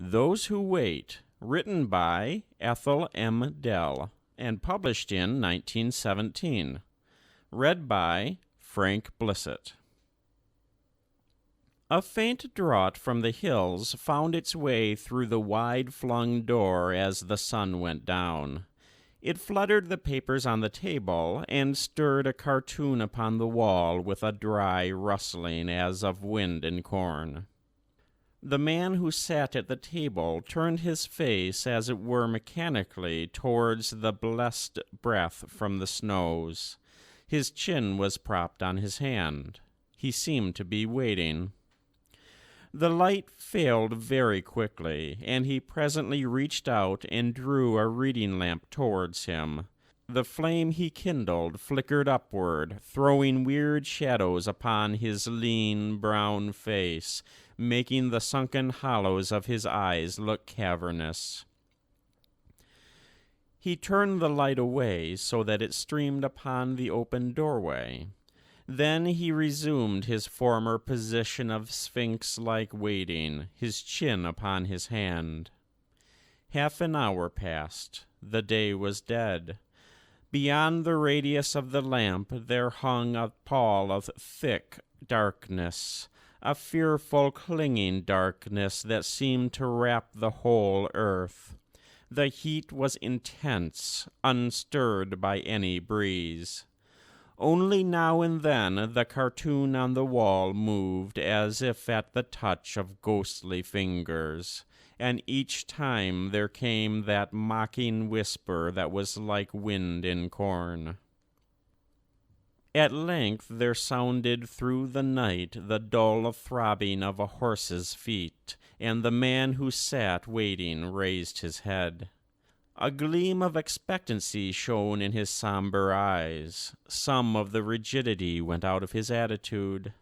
Those Who Wait, written by Ethel M Dell, and published in 1917. Read by Frank Blissett. A faint draught from the hills found its way through the wide-flung door as the sun went down. It fluttered the papers on the table and stirred a cartoon upon the wall with a dry rustling as of wind in corn. The man who sat at the table turned his face as it were mechanically towards the blessed breath from the snows. His chin was propped on his hand. He seemed to be waiting. The light failed very quickly, and he presently reached out and drew a reading lamp towards him. The flame he kindled flickered upward, throwing weird shadows upon his lean, brown face, making the sunken hollows of his eyes look cavernous. He turned the light away so that it streamed upon the open doorway. Then he resumed his former position of sphinx-like waiting, his chin upon his hand. Half an hour passed. The day was dead. Beyond the radius of the lamp there hung a pall of thick darkness, a fearful clinging darkness that seemed to wrap the whole earth. The heat was intense, unstirred by any breeze. Only now and then the cartoon on the wall moved as if at the touch of ghostly fingers, and each time there came that mocking whisper that was like wind in corn. At length there sounded through the night the dull throbbing of a horse's feet, and the man who sat waiting raised his head. A gleam of expectancy shone in his somber eyes. Some of the rigidity went out of his attitude.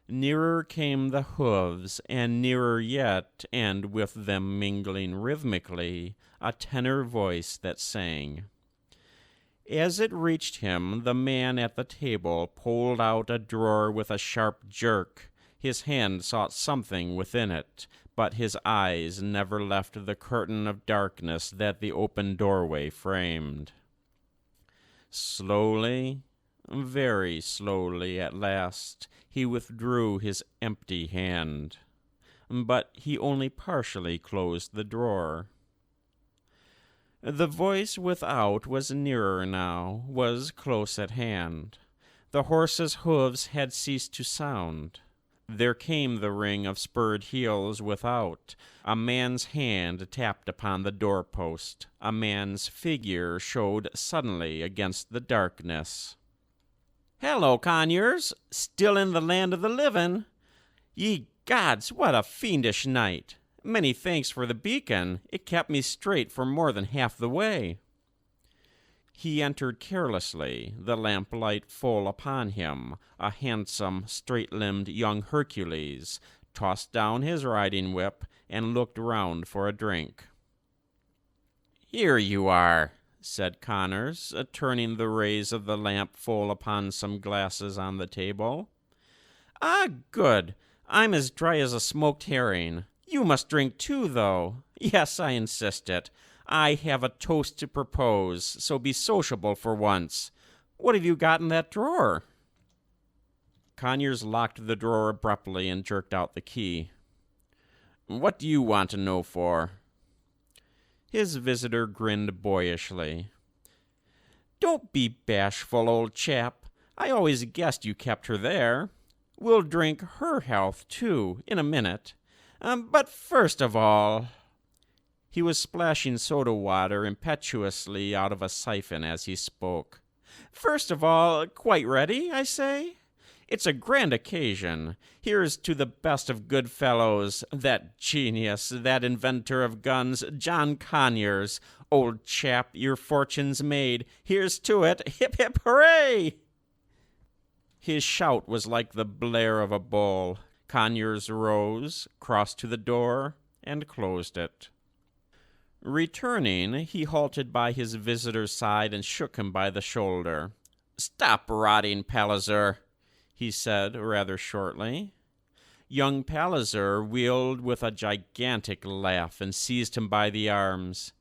Nearer came the hoofs, and nearer yet, and with them mingling rhythmically, a tenor voice that sang. As it reached him, the man at the table pulled out a drawer with a sharp jerk. His hand sought something within it, but his eyes never left the curtain of darkness that the open doorway framed. Slowly, very slowly at last, he withdrew his empty hand, but he only partially closed the drawer. The voice without was nearer now, was close at hand. The horse's hoofs had ceased to sound. There came the ring of spurred heels without. A man's hand tapped upon the doorpost. A man's figure showed suddenly against the darkness. "Hello, Conyers! Still in the land of the living? Ye gods, what a fiendish night! Many thanks for the beacon. It kept me straight for more than half the way." He entered carelessly, the lamplight full upon him, a handsome, straight-limbed young Hercules, tossed down his riding-whip, and looked round for a drink. "Here you are," said Connors, turning the rays of the lamp full upon some glasses on the table. "Ah, good. I'm as dry as a smoked herring. You must drink too, though. Yes, I insist it. I have a toast to propose, so be sociable for once. What have you got in that drawer?" Conyers locked the drawer abruptly and jerked out the key. "What do you want to know for?" His visitor grinned boyishly. "Don't be bashful, old chap. I always guessed you kept her there. We'll drink her health, too, in a minute. But first of all—" He was splashing soda water impetuously out of a siphon as he spoke. "First of all, quite ready, I say? It's a grand occasion. Here's to the best of good fellows, that genius, that inventor of guns, John Conyers. Old chap, your fortune's made. Here's to it. Hip, hip, hooray!" His shout was like the blare of a bull. Conyers rose, crossed to the door, and closed it. Returning, he halted by his visitor's side and shook him by the shoulder. "Stop rotting, Palliser," he said rather shortly. Young Palliser wheeled with a gigantic laugh and seized him by the arms.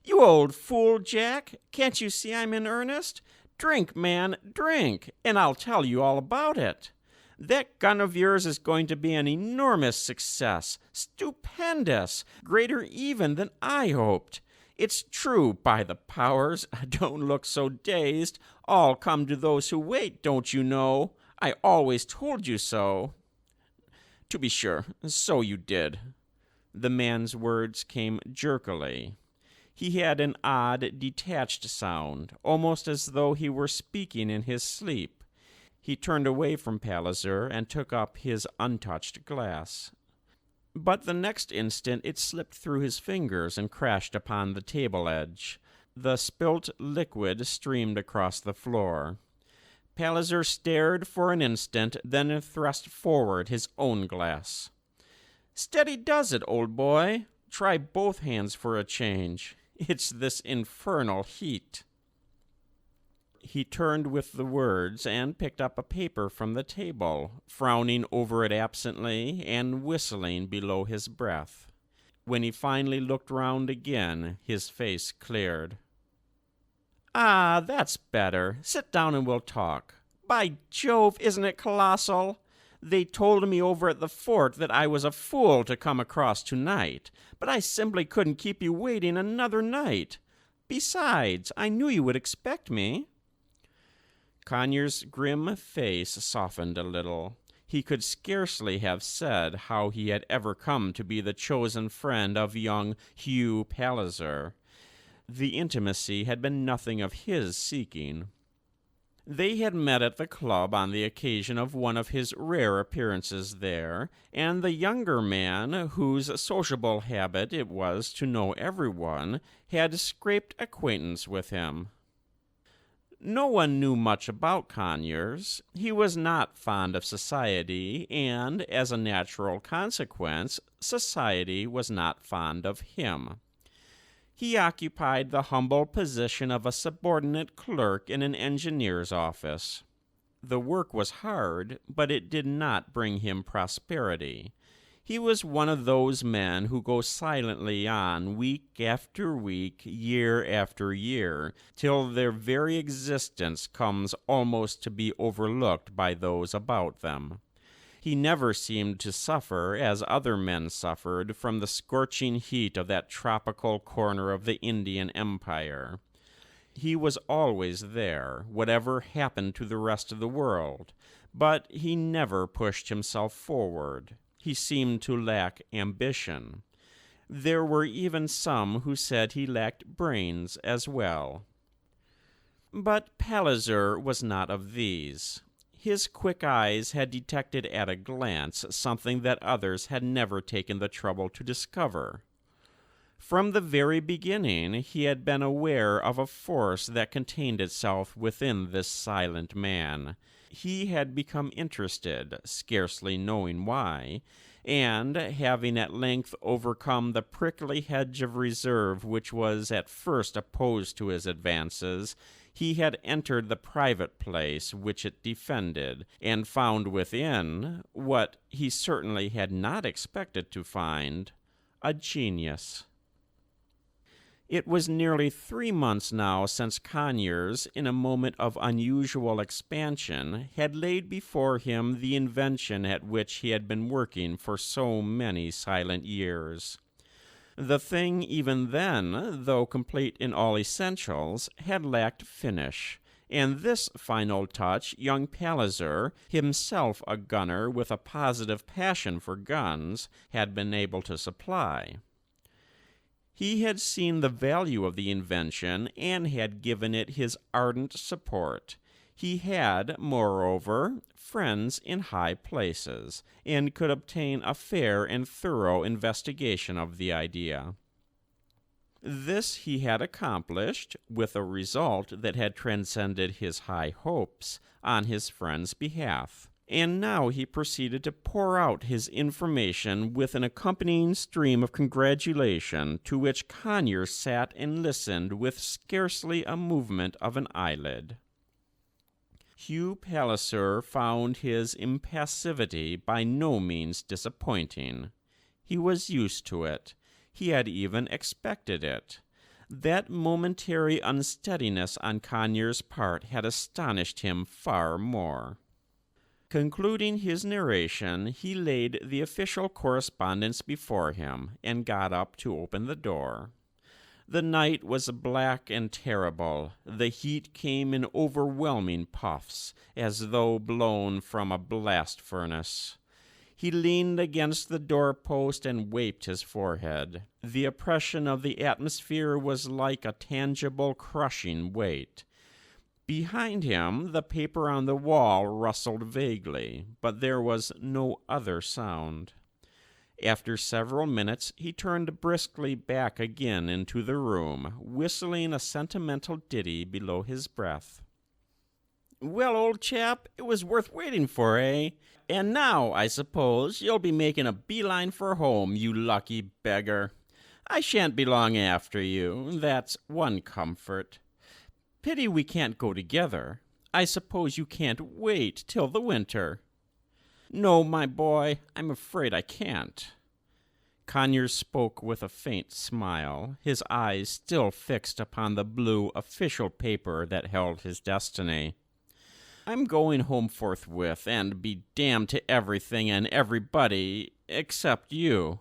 "You old fool, Jack! Can't you see I'm in earnest? Drink, man, drink, and I'll tell you all about it. That gun of yours is going to be an enormous success, stupendous, greater even than I hoped. It's true, by the powers, don't look so dazed. All come to those who wait, don't you know? I always told you so." "To be sure, so you did." The man's words came jerkily. He had an odd, detached sound, almost as though he were speaking in his sleep. He turned away from Palliser and took up his untouched glass. But the next instant it slipped through his fingers and crashed upon the table edge. The spilt liquid streamed across the floor. Palliser stared for an instant, then thrust forward his own glass. "Steady does it, old boy. Try both hands for a change. It's this infernal heat." He turned with the words and picked up a paper from the table, frowning over it absently and whistling below his breath. When he finally looked round again, his face cleared. "Ah, that's better. Sit down and we'll talk. By Jove, isn't it colossal? They told me over at the fort that I was a fool to come across tonight, but I simply couldn't keep you waiting another night. Besides, I knew you would expect me." Conyers' grim face softened a little. He could scarcely have said how he had ever come to be the chosen friend of young Hugh Palliser. The intimacy had been nothing of his seeking. They had met at the club on the occasion of one of his rare appearances there, and the younger man, whose sociable habit it was to know everyone, had scraped acquaintance with him. No one knew much about Conyers. He was not fond of society, and, as a natural consequence, society was not fond of him. He occupied the humble position of a subordinate clerk in an engineer's office. The work was hard, but it did not bring him prosperity. He was one of those men who go silently on week after week, year after year, till their very existence comes almost to be overlooked by those about them. He never seemed to suffer, as other men suffered, from the scorching heat of that tropical corner of the Indian Empire. He was always there, whatever happened to the rest of the world, but he never pushed himself forward. He seemed to lack ambition. There were even some who said he lacked brains as well. But Palliser was not of these. His quick eyes had detected at a glance something that others had never taken the trouble to discover. From the very beginning, he had been aware of a force that contained itself within this silent man. He had become interested, scarcely knowing why, and, having at length overcome the prickly hedge of reserve which was at first opposed to his advances, he had entered the private place which it defended, and found within, what he certainly had not expected to find, a genius. It was nearly 3 months now since Conyers, in a moment of unusual expansion, had laid before him the invention at which he had been working for so many silent years. The thing, even then, though complete in all essentials, had lacked finish, and this final touch young Palliser, himself a gunner with a positive passion for guns, had been able to supply. He had seen the value of the invention and had given it his ardent support. He had, moreover, friends in high places, and could obtain a fair and thorough investigation of the idea. This he had accomplished, with a result that had transcended his high hopes, on his friend's behalf. And now he proceeded to pour out his information with an accompanying stream of congratulation to which Conyers sat and listened with scarcely a movement of an eyelid. Hugh Palliser found his impassivity by no means disappointing. He was used to it. He had even expected it. That momentary unsteadiness on Conyers' part had astonished him far more. Concluding his narration, he laid the official correspondence before him and got up to open the door. The night was black and terrible. The heat came in overwhelming puffs, as though blown from a blast furnace. He leaned against the doorpost and wiped his forehead. The oppression of the atmosphere was like a tangible, crushing weight. Behind him, the paper on the wall rustled vaguely, but there was no other sound. After several minutes, he turned briskly back again into the room, whistling a sentimental ditty below his breath. "Well, old chap, it was worth waiting for, eh? And now, I suppose, you'll be making a beeline for home, you lucky beggar. I shan't be long after you, that's one comfort. Pity we can't go together. I suppose you can't wait till the winter." "No, my boy, I'm afraid I can't." Conyers spoke with a faint smile, his eyes still fixed upon the blue official paper that held his destiny. "I'm going home forthwith, and be damned to everything and everybody except you.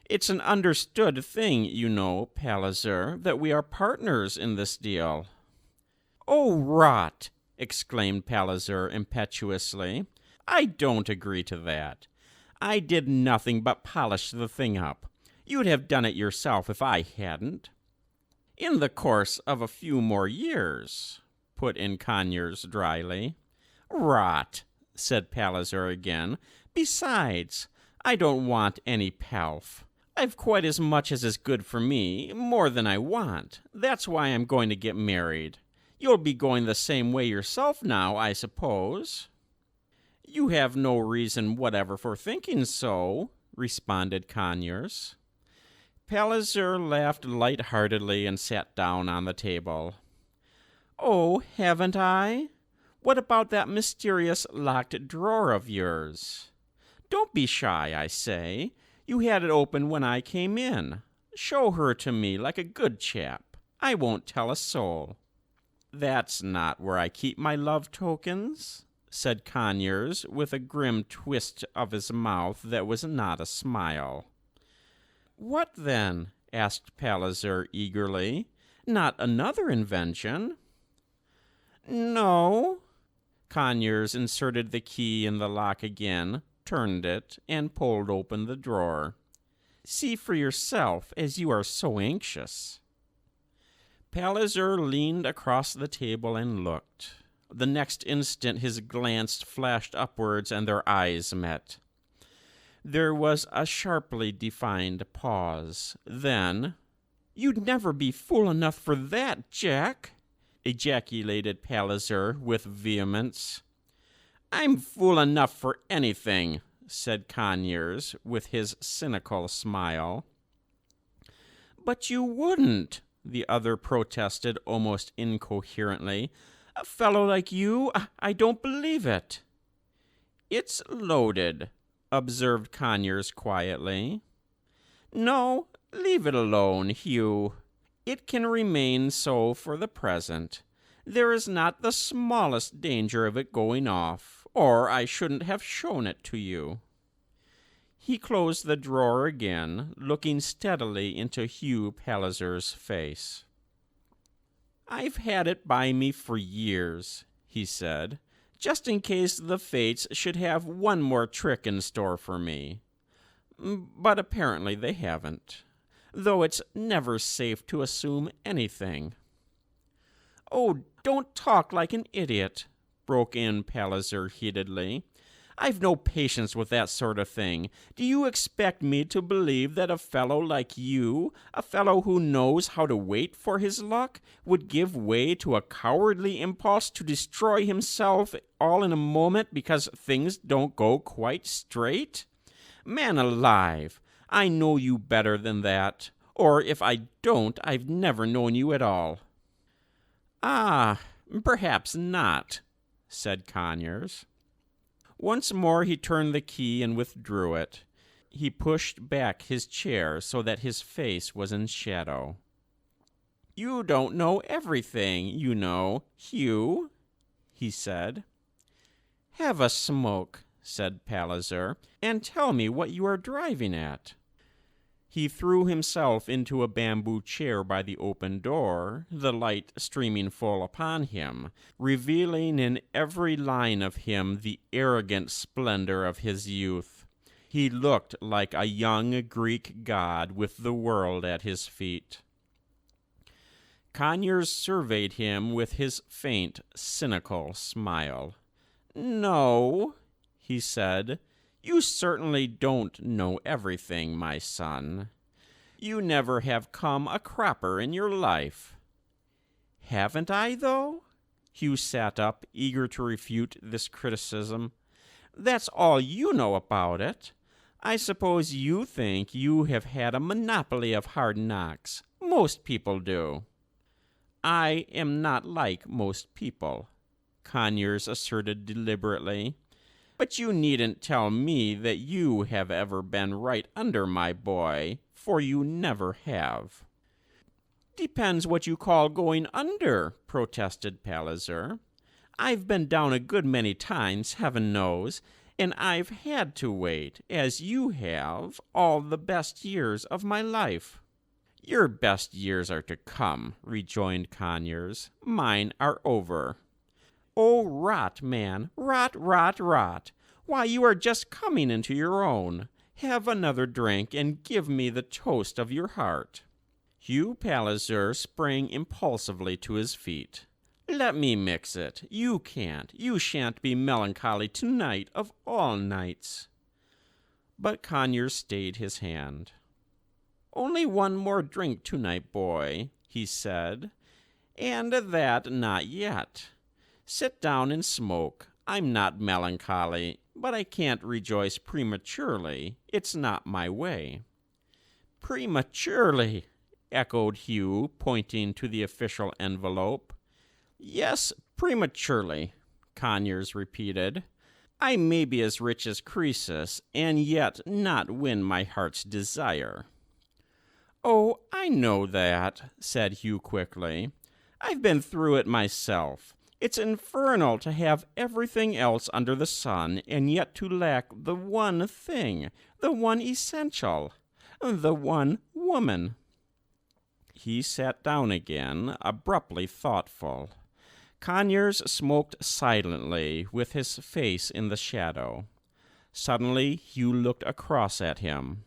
It's an understood thing, you know, Palliser, that we are partners in this deal." "Oh, rot!" exclaimed Palliser impetuously. "I don't agree to that. I did nothing but polish the thing up. You'd have done it yourself if I hadn't." "In the course of a few more years," put in Conyers dryly. "Rot," said Palliser again. "Besides, I don't want any pelf. I've quite as much as is good for me, more than I want. That's why I'm going to get married. You'll be going the same way yourself now, I suppose." "You have no reason whatever for thinking so," responded Conyers. Palliser laughed light-heartedly and sat down on the table. "Oh, haven't I? What about that mysterious locked drawer of yours? Don't be shy, I say. You had it open when I came in. Show her to me like a good chap. I won't tell a soul." "That's not where I keep my love tokens," said Conyers, with a grim twist of his mouth that was not a smile. "What then?" asked Palliser eagerly. "Not another invention?" "No." Conyers inserted the key in the lock again, turned it, and pulled open the drawer. "See for yourself, as you are so anxious." Palliser leaned across the table and looked. The next instant his glance flashed upwards and their eyes met. There was a sharply defined pause. Then, "You'd never be fool enough for that, Jack!" ejaculated Palliser with vehemence. "I'm fool enough for anything," said Conyers with his cynical smile. "But you wouldn't," the other protested almost incoherently. "A fellow like you, I don't believe it." "It's loaded," observed Conyers quietly. "No, leave it alone, Hugh. It can remain so for the present. There is not the smallest danger of it going off, or I shouldn't have shown it to you." He closed the drawer again, looking steadily into Hugh Palliser's face. "I've had it by me for years," he said, "just in case the fates should have one more trick in store for me. But apparently they haven't, though it's never safe to assume anything." "Oh, don't talk like an idiot," broke in Palliser heatedly. "I've no patience with that sort of thing. Do you expect me to believe that a fellow like you, a fellow who knows how to wait for his luck, would give way to a cowardly impulse to destroy himself all in a moment because things don't go quite straight? Man alive, I know you better than that. Or if I don't, I've never known you at all." "Ah, perhaps not," said Conyers. Once more he turned the key and withdrew it. He pushed back his chair so that his face was in shadow. "You don't know everything, you know, Hugh," he said. "Have a smoke," said Palliser, "and tell me what you are driving at." He threw himself into a bamboo chair by the open door, the light streaming full upon him, revealing in every line of him the arrogant splendor of his youth. He looked like a young Greek god with the world at his feet. Conyers surveyed him with his faint, cynical smile. "No," he said, "you certainly don't know everything, my son. You never have come a cropper in your life." "Haven't I, though?" Hugh sat up, eager to refute this criticism. "That's all you know about it. I suppose you think you have had a monopoly of hard knocks. Most people do." "I am not like most people," Conyers asserted deliberately. "But you needn't tell me that you have ever been right under my boy, for you never have." "Depends what you call going under," protested Palliser. "I've been down a good many times, heaven knows, and I've had to wait, as you have, all the best years of my life." "Your best years are to come," rejoined Conyers. "Mine are over." "Oh, rot, man, rot, rot, rot. Why, you are just coming into your own. Have another drink and give me the toast of your heart." Hugh Palliser sprang impulsively to his feet. "Let me mix it. You can't. You shan't be melancholy tonight of all nights." But Conyers stayed his hand. "Only one more drink tonight, boy," he said, "and that not yet. Sit down and smoke. I'm not melancholy, but I can't rejoice prematurely. It's not my way." "Prematurely," echoed Hugh, pointing to the official envelope. "Yes, prematurely," Conyers repeated. "I may be as rich as Croesus, and yet not win my heart's desire." "Oh, I know that," said Hugh quickly. "I've been through it myself. It's infernal to have everything else under the sun and yet to lack the one thing, the one essential, the one woman." He sat down again, abruptly thoughtful. Conyers smoked silently, with his face in the shadow. Suddenly Hugh looked across at him.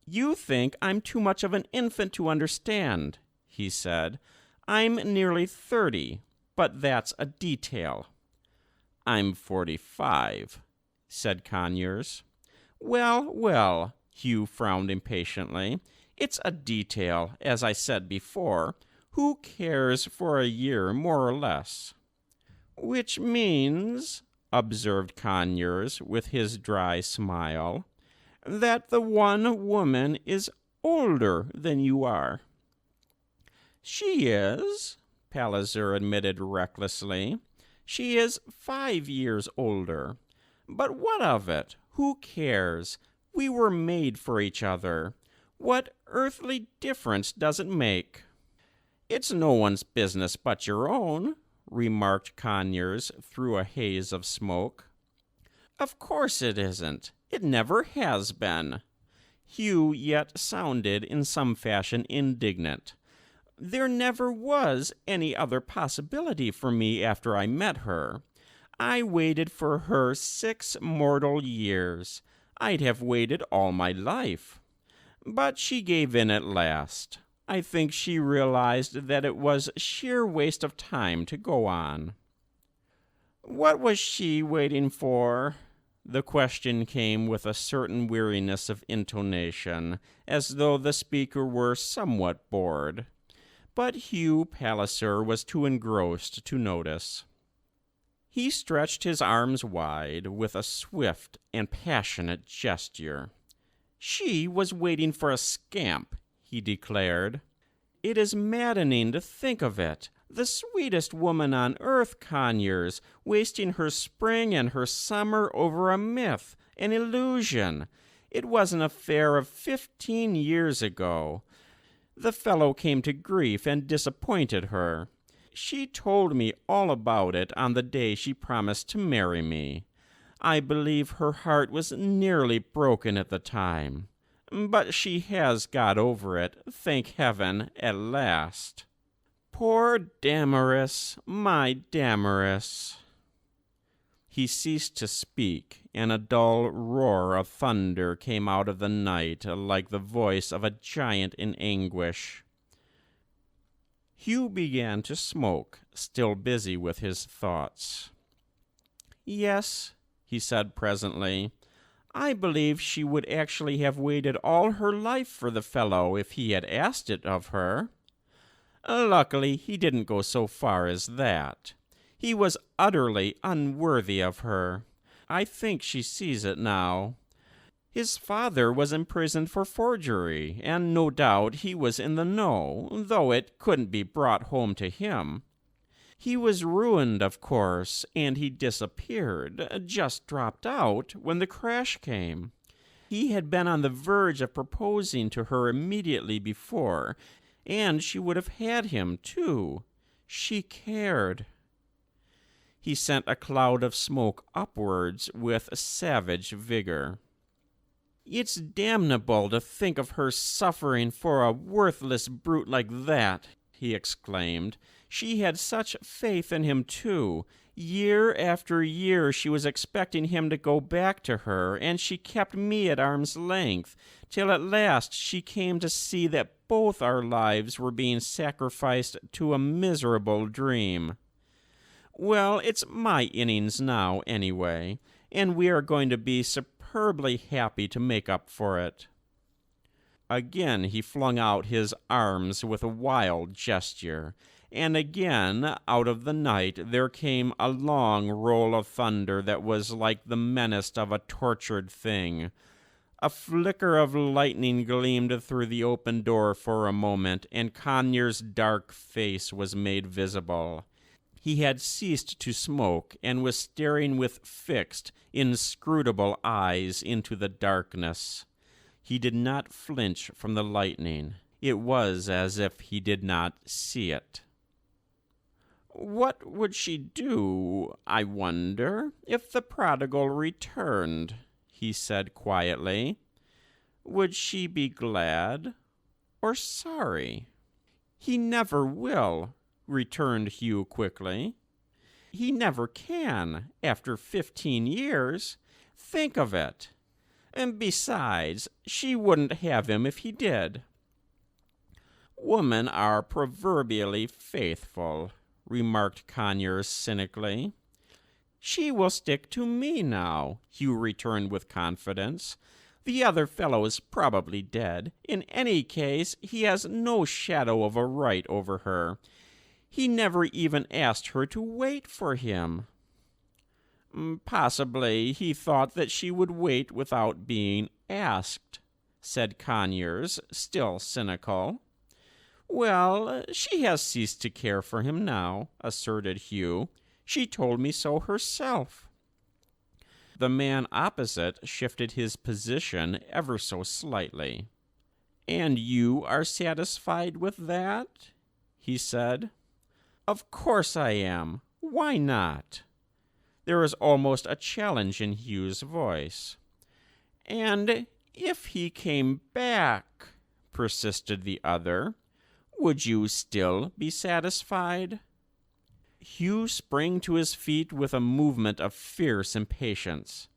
"You think I'm too much of an infant to understand," he said. "I'm nearly 30, but that's a detail." "I'm 45, said Conyers. "Well, well," Hugh frowned impatiently. "It's a detail, as I said before. Who cares for a year more or less?" "Which means," observed Conyers with his dry smile, "that the one woman is older than you are." "She is," Palliser admitted recklessly. "She is 5 years older. But what of it? Who cares? We were made for each other. What earthly difference does it make?" "It's no one's business but your own," remarked Conyers through a haze of smoke. "Of course it isn't. It never has been." Hugh yet sounded in some fashion indignant. "There never was any other possibility for me after I met her. I waited for her 6 mortal years. I'd have waited all my life. But she gave in at last. I think she realized that it was sheer waste of time to go on." "What was she waiting for?" The question came with a certain weariness of intonation, as though the speaker were somewhat bored. But Hugh Palliser was too engrossed to notice. He stretched his arms wide with a swift and passionate gesture. "She was waiting for a scamp," he declared. "It is maddening to think of it. The sweetest woman on earth, Conyers, wasting her spring and her summer over a myth, an illusion. It was an affair of 15 years ago. The fellow came to grief and disappointed her. She told me all about it on the day she promised to marry me. I believe her heart was nearly broken at the time. But she has got over it, thank heaven, at last. Poor Damaris, my Damaris. He ceased to speak, and a dull roar of thunder came out of the night like the voice of a giant in anguish. Hugh began to smoke, still busy with his thoughts. "Yes," he said presently, "I believe she would actually have waited all her life for the fellow if he had asked it of her. Luckily, he didn't go so far as that. He was utterly unworthy of her. I think she sees it now. His father was imprisoned for forgery, and no doubt he was in the know, though it couldn't be brought home to him. He was ruined, of course, and he disappeared, just dropped out, when the crash came. He had been on the verge of proposing to her immediately before, and she would have had him, too. She cared." He sent a cloud of smoke upwards with savage vigor. "It's damnable to think of her suffering for a worthless brute like that," he exclaimed. "She had such faith in him, too. Year after year she was expecting him to go back to her, and she kept me at arm's length, till at last she came to see that both our lives were being sacrificed to a miserable dream. Well, it's my innings now, anyway, and we are going to be superbly happy to make up for it." Again he flung out his arms with a wild gesture, and again out of the night there came a long roll of thunder that was like the menace of a tortured thing. A flicker of lightning gleamed through the open door for a moment, and Conyers' dark face was made visible. He had ceased to smoke and was staring with fixed, inscrutable eyes into the darkness. He did not flinch from the lightning. It was as if he did not see it. "What would she do, I wonder, if the prodigal returned?" he said quietly. "Would she be glad or sorry?" "He never will," returned Hugh quickly. "He never can, after 15 years. Think of it. And besides, she wouldn't have him if he did." "Women are proverbially faithful," remarked Conyers cynically. "She will stick to me now," Hugh returned with confidence. "The other fellow is probably dead. In any case, he has no shadow of a right over her. He never even asked her to wait for him." "Possibly he thought that she would wait without being asked," said Conyers, still cynical. "Well, she has ceased to care for him now," asserted Hugh. "She told me so herself." The man opposite shifted his position ever so slightly. "And you are satisfied with that?" he said. "Of course I am. Why not?" There was almost a challenge in Hugh's voice. "And if he came back," persisted the other, "would you still be satisfied?" Hugh sprang to his feet with a movement of fierce impatience.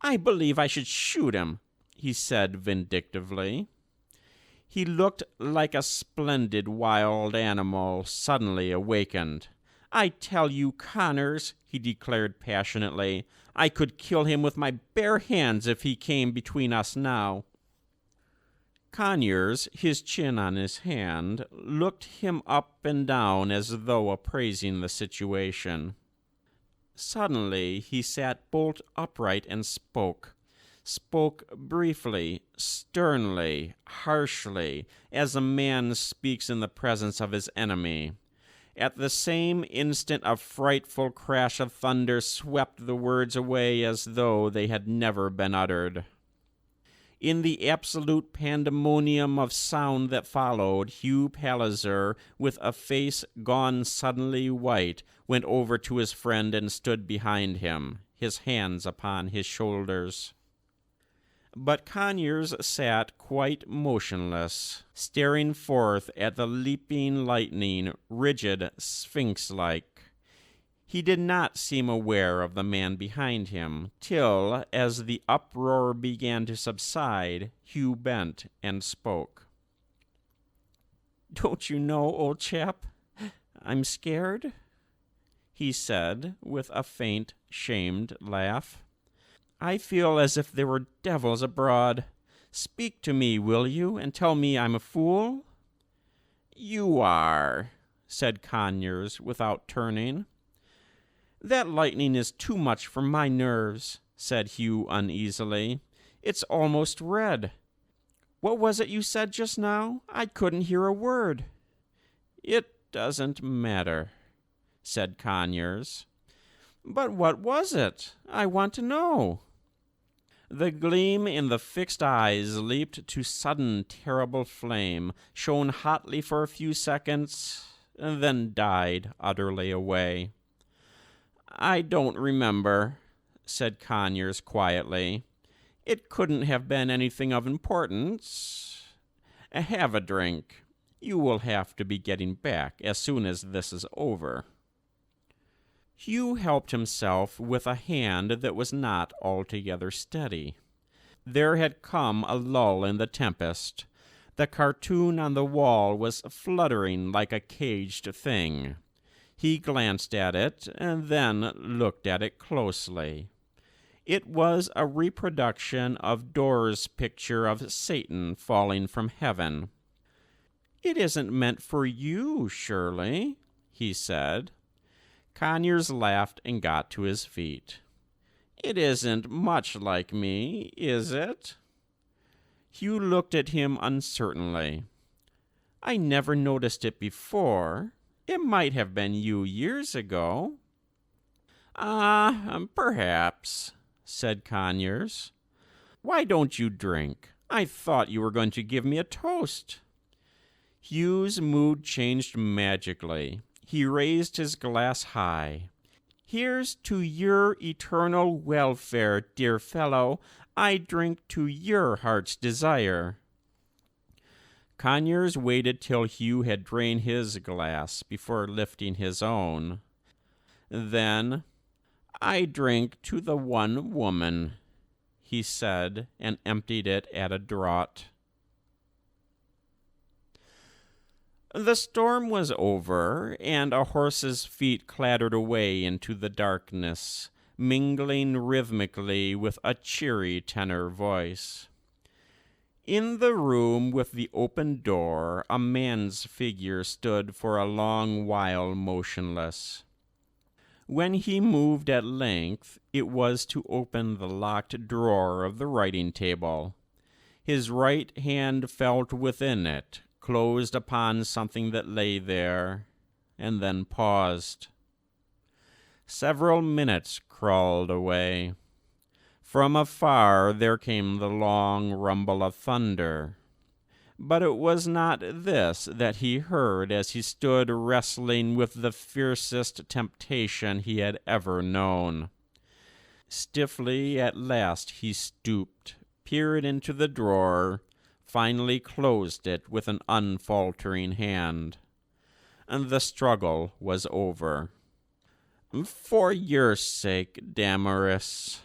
"I believe I should shoot him," he said vindictively. He looked like a splendid wild animal suddenly awakened. "I tell you, Connors," he declared passionately, "I could kill him with my bare hands if he came between us now." Conyers, his chin on his hand, looked him up and down as though appraising the situation. Suddenly he sat bolt upright and spoke briefly, sternly, harshly, as a man speaks in the presence of his enemy. At the same instant, a frightful crash of thunder swept the words away as though they had never been uttered. In the absolute pandemonium of sound that followed, Hugh Palliser, with a face gone suddenly white, went over to his friend and stood behind him, his hands upon his shoulders. But Conyers sat quite motionless, staring forth at the leaping lightning, rigid, sphinx-like. He did not seem aware of the man behind him, till, as the uproar began to subside, Hugh bent and spoke. "Don't you know, old chap, I'm scared?" he said, with a faint, shamed laugh. "I feel as if there were devils abroad. Speak to me, will you, and tell me I'm a fool?" "You are," said Conyers, without turning. "That lightning is too much for my nerves," said Hugh uneasily. "It's almost red. What was it you said just now? I couldn't hear a word." "It doesn't matter," said Conyers. "But what was it? I want to know." The gleam in the fixed eyes leaped to sudden terrible flame, shone hotly for a few seconds, and then died utterly away. "I don't remember," said Conyers quietly. "It couldn't have been anything of importance. Have a drink. You will have to be getting back as soon as this is over." Hugh helped himself with a hand that was not altogether steady. There had come a lull in the tempest. The cartoon on the wall was fluttering like a caged thing. He glanced at it, and then looked at it closely. It was a reproduction of Dore's picture of Satan falling from heaven. "It isn't meant for you, surely," he said. Conyers laughed and got to his feet. "It isn't much like me, is it?" Hugh looked at him uncertainly. "I never noticed it before. It might have been you years ago." Perhaps," said Conyers. "Why don't you drink? I thought you were going to give me a toast." Hugh's mood changed magically. He raised his glass high. "Here's to your eternal welfare, dear fellow. I drink to your heart's desire." Conyers waited till Hugh had drained his glass before lifting his own. Then, "I drink to the one woman," he said, and emptied it at a draught. The storm was over, and a horse's feet clattered away into the darkness, mingling rhythmically with a cheery tenor voice. In the room with the open door, a man's figure stood for a long while motionless. When he moved at length, it was to open the locked drawer of the writing table. His right hand felt within it, closed upon something that lay there, and then paused. Several minutes crawled away. From afar there came the long rumble of thunder. But it was not this that he heard as he stood wrestling with the fiercest temptation he had ever known. Stiffly at last he stooped, peered into the drawer, finally closed it with an unfaltering hand. And the struggle was over. "For your sake, Damaris,"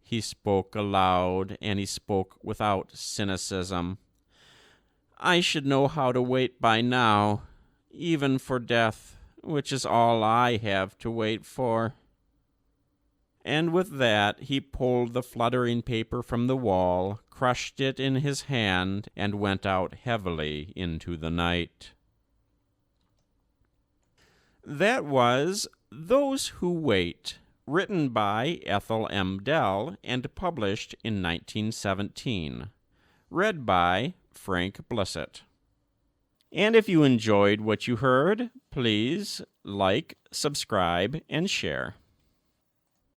he spoke aloud, and he spoke without cynicism. "I should know how to wait by now, even for death, which is all I have to wait for." And with that he pulled the fluttering paper from the wall, crushed it in his hand, and went out heavily into the night. That was Those Who Wait, written by Ethel M Dell and published in 1917. Read by Frank Blissett. And if you enjoyed what you heard, Please like, subscribe, and share.